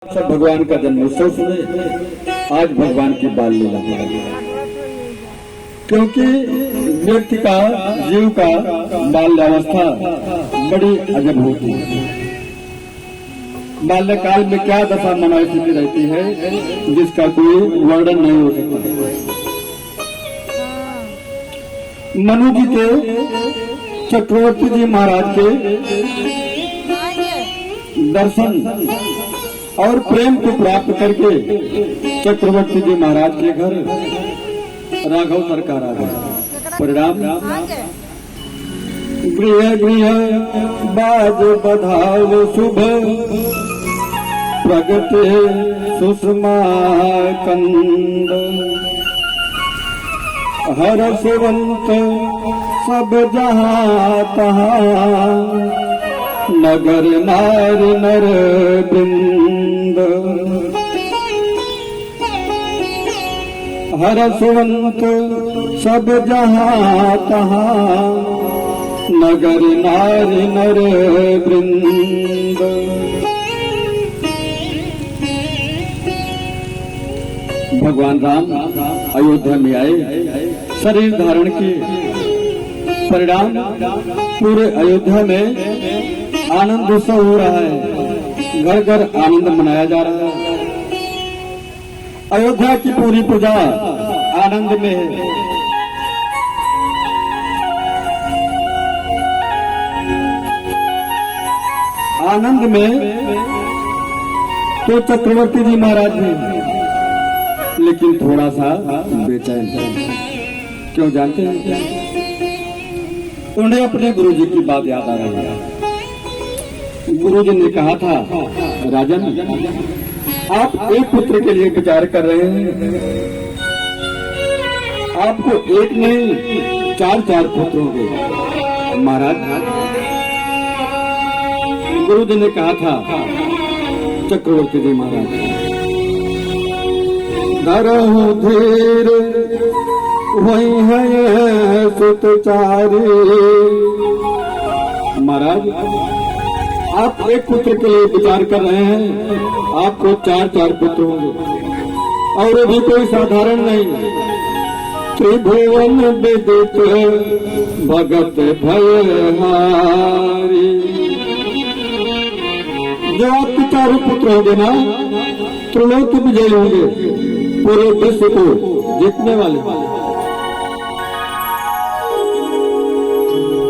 सब भगवान का जन्मोत्सव सुने। आज भगवान की बाल लीला, क्योंकि व्यक्ति का जीव का बाल्यावस्था बड़ी अजब होती है। बाल्यकाल में क्या दशा मना स्थिति रहती है जिसका कोई वर्णन नहीं हो सकता। मनु जी के चक्रवर्ती जी महाराज के दर्शन और प्रेम को प्राप्त करके चक्रवर्ती जी महाराज के घर राघव सरकार आ गए। परिणाम गृह गृह बाज बधाव शुभ प्रगति सुषमा कंद हर्षवंत सब जहाँ तहाँ नगर नार नर बिंद हर्षवंत सब जहाँ तहाँ नगर नार नर वृंद। भगवान राम अयोध्या में आए, शरीर धारण किए। परिणाम पूरे अयोध्या में आनंद उत्सव हो रहा है, घर घर आनंद मनाया जा रहा है। अयोध्या की पूरी प्रजा आनंद में है। आनंद में तो चक्रवर्ती जी महाराज भी, लेकिन थोड़ा सा बेचैन। क्यों जानते हैं? उन्हें अपने गुरु जी की बात याद आ रही है। गुरु जी ने कहा था, राजन आप एक पुत्र के लिए विचार कर रहे हैं, आपको एक नहीं चार चार पुत्र होंगे। महाराज गुरु जी ने कहा था चक्रवर्ती जी महाराज, धरहु धीर वही है सुतचारी। महाराज आप एक पुत्र के लिए विचार कर रहे हैं, आपको चार चार पुत्र होंगे और अभी कोई साधारण नहीं। त्रिभुवन विदित भगत भयहारी। जो आपके चारों पुत्र होंगे ना, त्रिलोक विजय होंगे, पूरे विश्व को जीतने वाले।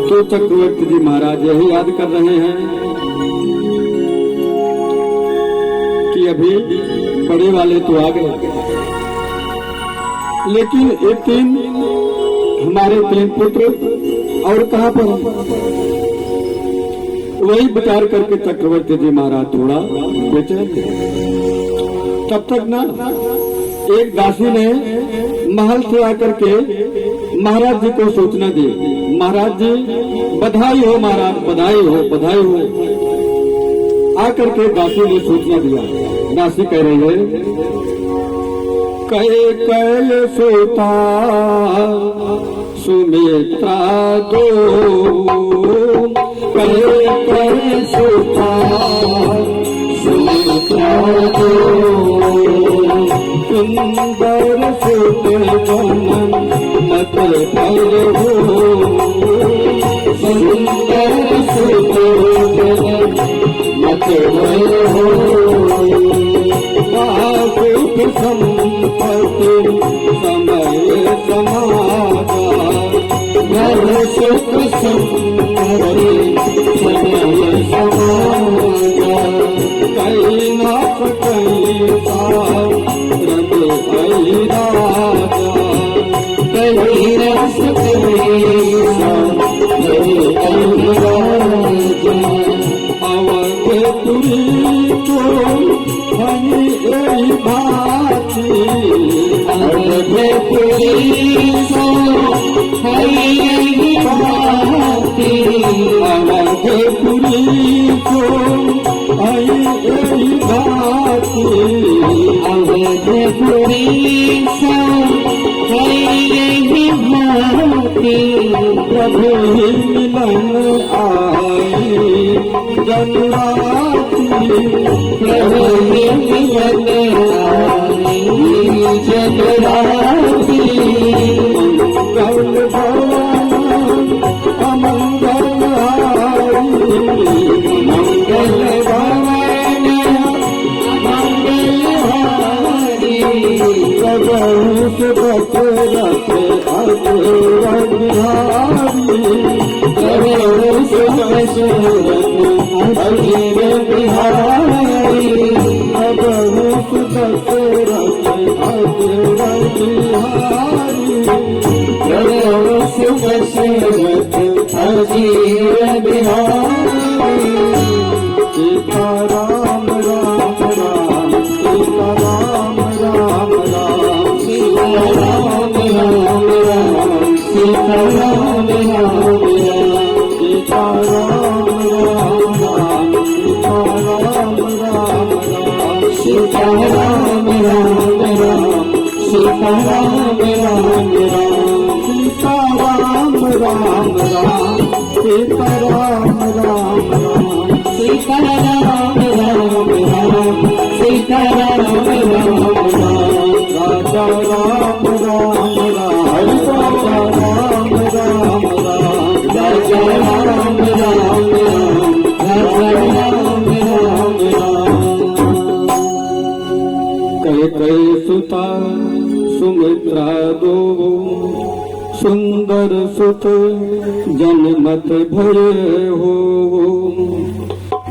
तो चक्रवर्ती जी महाराज यही याद कर रहे हैं कि अभी बड़े वाले तो आ गए, लेकिन एक तीन हमारे तीन पुत्र और कहाँ पर हैं? वही विचार करके चक्रवर्ती जी महाराज थोड़ा बेचैन थे। तब तक ना एक दासी ने महल से आकर के महाराज जी को सूचना दी, महाराज जी बधाई हो, महाराज बधाई हो, बधाई हो। आकर के दासी ने सूचना दिया। दासी कह रही है, कहे कह सोता सुमित्रा दो, कहे कह सोता सुमित्रा दो। सुंदर सुते जनन मत पर हो, सुंदर सुते जनन मत पर हो। सुख संपत्ति समय समाजा, घर सुख संपत्ति समय समाजा। कहीं नाथ कहीं कहीं रस अवधपुरी को हनी यही भाती, अवधपुरी को हनी यही भाती, अवधपुरी को हनी यही भाती, अवधपुरी को हनी भाती। प्रभु मिलन आई जन्माती, प्रभु दशरथ अजर बिहारी करो सुख दशरथ अजर बिहारी करो सुख दशरथ अजर बिहारी करो सुख दशरथ अजर बिहारी सीता राम राम राम सीता राम राम राम सीता राम राम राम सीता राम राम राम सीता राम राम राम सीता राम राम राम सीता राम राम राम सीता राम राम राम सीता राम राम राम सीता राम राम राम सीता राम राम राम राजा राम राम राम राजा राम राम राम राजा राम राम राम राजा राम राम राम कई सुता सुमित्रा दो सुंदर सुत जनमत भरे हो।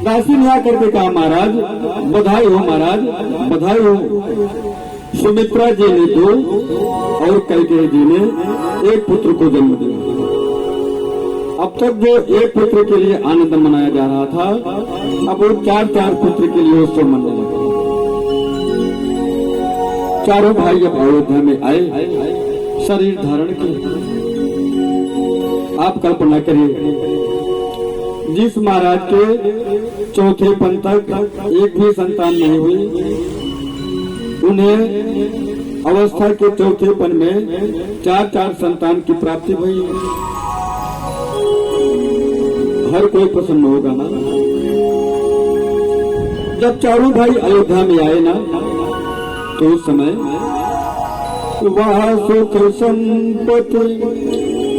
दासी ने आकर के कहा महाराज बधाई हो महाराज बधाई हो। सुमित्रा जी ने दो और कैकेयी जी ने एक पुत्र को जन्म दिया। अब तक जो एक पुत्र के लिए आनंद मनाया जा रहा था अब वो चार पुत्र के लिए उत्सव मनाने लगा। चारों भाई अब अयोध्या में आए शरीर धारण किए। आप कल्पना करिए जिस महाराज के चौथे पन तक एक भी संतान नहीं हुई उन्हें अवस्था के चौथे पन में चार संतान की प्राप्ति हुई। हर कोई प्रसन्न होगा ना। जब चारों भाई अयोध्या में आए ना तो उस समय वह सुख संपत्ति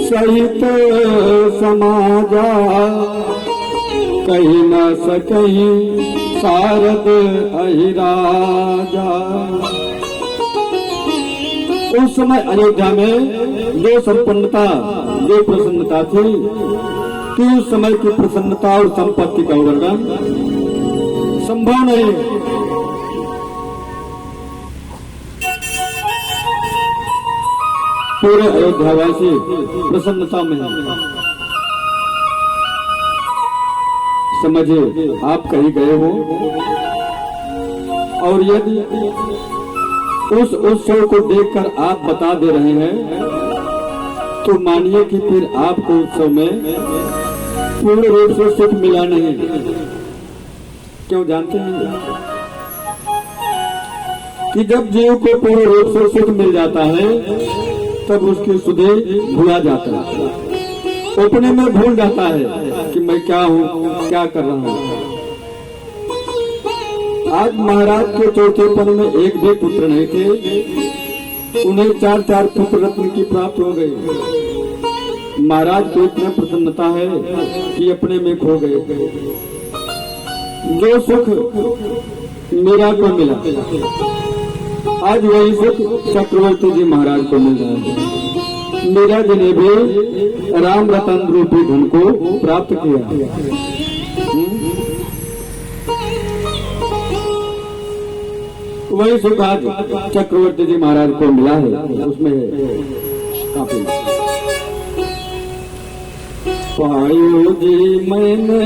सहित समाजा कहीं न सकहीं शारद अहिराजा। उस समय अयोध्या में जो संपन्नता जो प्रसन्नता थी कि उस समय की प्रसन्नता और संपत्ति का वर्णन संभव नहीं। पूरे अयोध्यावासी प्रसन्नता में हैं। समझिए आप कहीं गए हो और यदि उस उत्सव को देखकर आप बता दे रहे हैं तो मानिए कि फिर आपको उत्सव में पूर्ण रूप से सुख मिला नहीं। क्यों जानते हैं कि जब जीव को पूर्ण रूप से सुख मिल जाता है तब उसकी सुधे भूला जाता है। अपने में भूल जाता है कि मैं क्या हूँ क्या कर रहा हूँ। आज महाराज के चौथे पन में एक भी पुत्र नहीं थे उन्हें चार पुत्र रत्न की प्राप्त हो गई। महाराज को इतना प्रसन्नता है कि अपने में खो गए। जो सुख मीरा को मिला आज वही सुख चक्रवर्ती जी महाराज को मिल रहा है। मीरा जी ने भी राम रतन रूपी धन को प्राप्त किया। वही सुख आज चक्रवर्ती जी महाराज को मिला है। उसमें काफी पायो जी मैंने